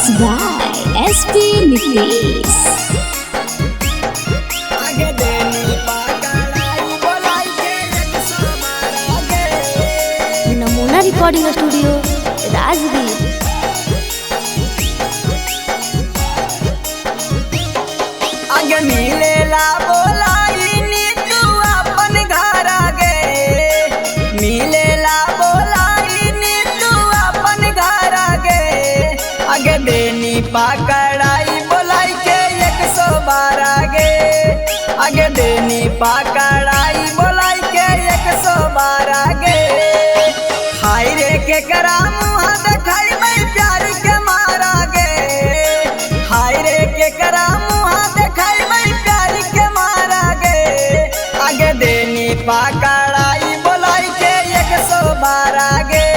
Mixed by SP Nitish. नमूना recording studio Rajgir. आगे मिलेला बोलाई नी तू अपन घर आगे, मिलेला बोलाई नी तू अपन घर आगे। आगे देनी पकड़ाई बोलाई के 112 गे, आगे देनी पकड़ाई बोलाई के 112 गे। हाय रे के करा मुँह देखाई मैं प्यार के मारा गे, हाय रे के करा मुँह देखाई मैं प्यार के मारा गे। आगे देनी पकड़ाई बोलाई के 112 गे,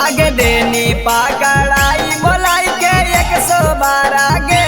आगे देनी पकड़ाई बोलाई के 112 गे।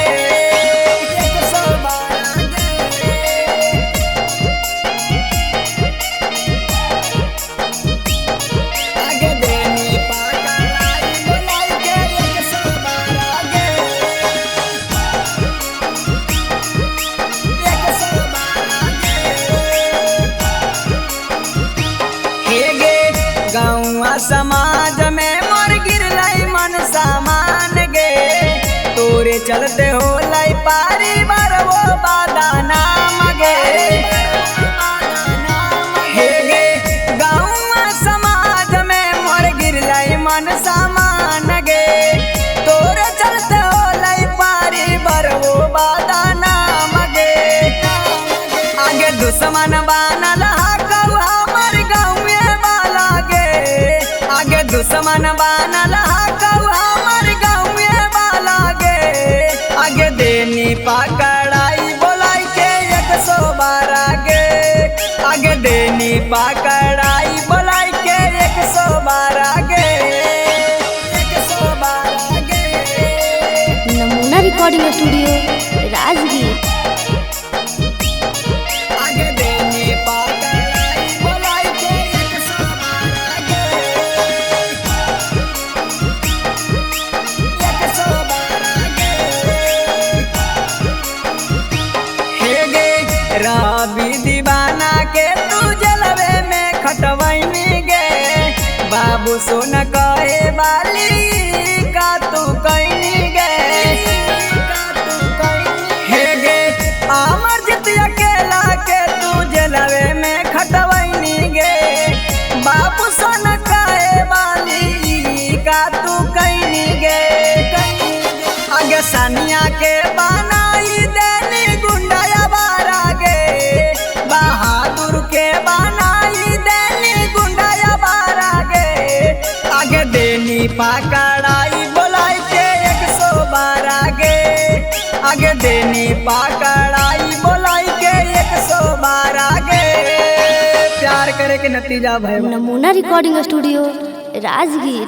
समाज में मोर गिरलाई मन सामान गे, तोरे चलते हो लाई पारी बार वो बादा नाम गे। हे गे गाँव समाज में मोर गिरलाई मन सामान गे, तोरे चलते हो लाई पारी बार वो बादा नाम गे। आगे दुश्मन बनल हमार गाँव वाला गे, आगे दुश्मन बनल हमार गाँव वाला गे। आगे देनी पकड़ाई बोलाई के 112 गे, आगे देनी पकड़ाई बोलाई के 112 गे, 112 गे। नमूना रिकॉर्डिंग स्टूडियो राजगीर। आगे देनी पकड़ाई बोलाई के 112 गे, 112 गे। हे गे रवि दीवाना के तू जलवे में खटवैनी गे, बाबू सोन कहे वाली का तू कैनी गे। हे गे अमर जित अकेला के तू जलवे में खटवैनी गे, बाबू सोन कहे वाली का तू कैनी गे। आगे सनिया के बनाई देनी गुंडाया बारा गे, बहादुर के बनाई देनी गुंडाया बारा गे। आगे देनी पकड़ाई बोलाई के 112 गे, आगे देनी पकड़ाई बोलाई के 112 गे। प्यार करे के नतीजा भय। नमूना रिकॉर्डिंग स्टूडियो राजगीर।